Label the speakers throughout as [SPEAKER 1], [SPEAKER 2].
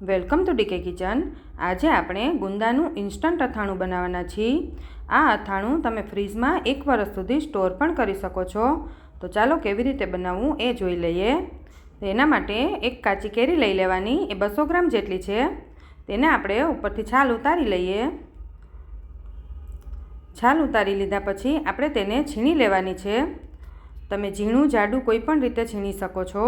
[SPEAKER 1] Welcome to decay kitchen. આજે આપણે ગુંદાનું instant અથાણું બનાવવાના છીએ। આ અથાણું તમે ફ્રીજમાં 1 વર્ષ સુધી સ્ટોર પણ કરી શકો છો। તો ચાલો કેવી રીતે બનાવવું એ જોઈ લઈએ। તો એના માટે એક કાચી કેરી લઈ લેવાની, એ 200 ગ્રામ જેટલી છે। તેને આપણે ઉપરથી છાલ ઉતારી લઈએ। છાલ ઉતારી લીધા પછી આપણે તેને છીણી લેવાની છે। તમે ઝીણું જાડું કોઈ પણ રીતે છીણી શકો છો।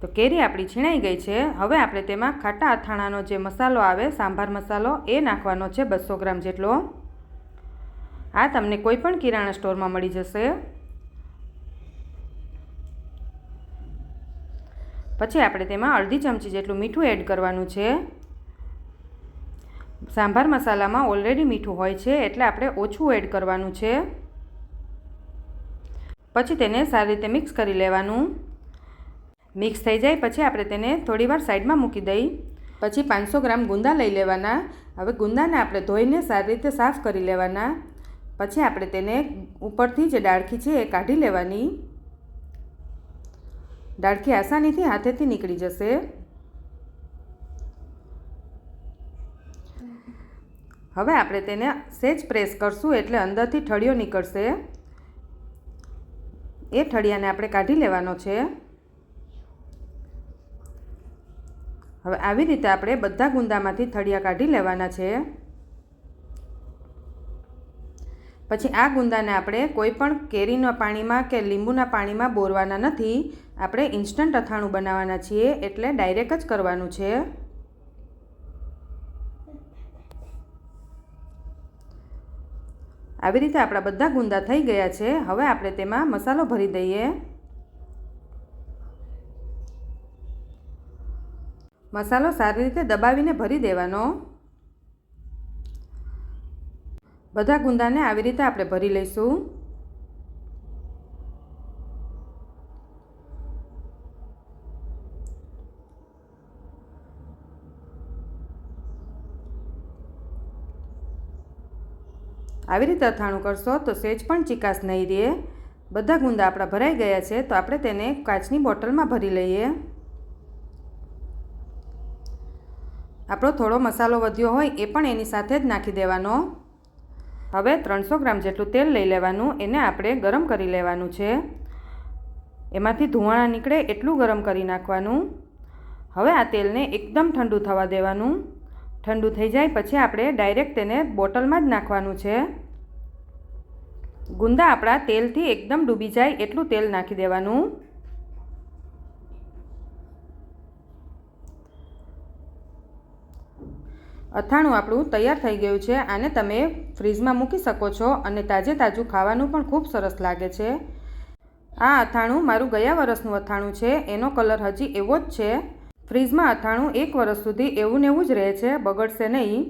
[SPEAKER 1] તો કેરી આપણી છીણાઈ ગઈ છે। હવે આપણે તેમાં ખાટા અથાણાનો જે મસાલો આવે, સાંભાર મસાલો, એ નાખવાનો છે 200 ગ્રામ જેટલો। આ તમને કોઈ પણ કિરાણા સ્ટોરમાં મળી જશે। પછી આપણે તેમાં અડધી ચમચી જેટલું મીઠું એડ કરવાનું છે। સાંભાર મસાલામાં ઓલરેડી મીઠું હોય છે એટલે આપણે ઓછું એડ કરવાનું છે। પછી તેને સારી રીતે મિક્સ કરી લેવાનું। મિક્સ થઈ જાય પછી આપણે તેને થોડીવાર સાઈડમાં મૂકી દઈ। પછી 500 ગ્રામ ગુંદા લઈ લેવાના। હવે ગુંદાને આપણે ધોઈને સારી રીતે સાફ કરી લેવાના। પછી આપણે તેને ઉપરથી જે ડાળખી છે એ કાઢી લેવાની। ડાળખી આસાનીથી હાથેથી નીકળી જશે। હવે આપણે તેને સહેજ પ્રેસ કરશું એટલે અંદરથી ઠળિયો નીકળશે। એ ઠળિયાને આપણે કાઢી લેવાનો છે। હવે આવી રીતે આપણે બધા ગુંદામાંથી થળિયા કાઢી લેવાના છે। પછી આ ગુંદાને આપણે કોઈ પણ કેરીના પાણીમાં કે લીંબુના પાણીમાં બોરવાના નથી। આપણે ઇન્સ્ટન્ટ અથાણું બનાવવાના છીએ એટલે ડાયરેક્ટ જ કરવાનું છે। આવી રીતે આપણા બધા ગુંદા થઈ ગયા છે। હવે આપણે તેમાં મસાલો ભરી દઈએ। મસાલો સારી રીતે દબાવીને ભરી દેવાનો। બધા ગુંદાને આવી રીતે આપણે ભરી લઈશું। આવી રીતે અથાણું કરશો તો સહેજ પણ ચીકાશ નહીં રહે। બધા ગુંદા આપણા ભરાઈ ગયા છે તો આપણે તેને કાચની બોટલમાં ભરી લઈએ। આપણો થોડો મસાલો વધ્યો હોય એ પણ એની સાથે જ નાખી દેવાનો। હવે 300 ગ્રામ જેટલું તેલ લઈ લેવાનું, એને આપણે ગરમ કરી લેવાનું છે। એમાંથી ધુમાડા નીકળે એટલું ગરમ કરી નાખવાનું। હવે આ તેલને એકદમ ઠંડુ થવા દેવાનું। ઠંડુ થઈ જાય પછી આપણે ડાયરેક્ટ તેને બોટલમાં જ નાખવાનું છે। ગુંદા આપણા તેલથી એકદમ ડૂબી જાય એટલું તેલ નાખી દેવાનું। અથાણું આપણું તૈયાર થઈ ગયું છે। આને તમે ફ્રીજમાં મૂકી શકો છો અને તાજે તાજું ખાવાનું પણ ખૂબ સરસ લાગે છે। આ અથાણું મારું ગયા વર્ષનું અથાણું છે, એનો કલર હજી એવો જ છે। ફ્રીજમાં અથાણું 1 વર્ષ સુધી એવું ને એવું જ રહે છે, બગડશે નહીં।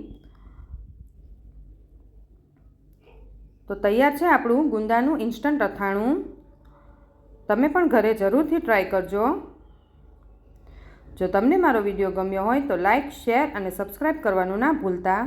[SPEAKER 1] તો તૈયાર છે આપણું ગુંદાનું ઇન્સ્ટન્ટ અથાણું। તમે પણ ઘરે જરૂરથી ટ્રાય કરજો। જો તમને મારો વિડીયો ગમ્યો હોય તો લાઇક, શેર અને સબસ્ક્રાઈબ કરવાનું ના ભૂલતા।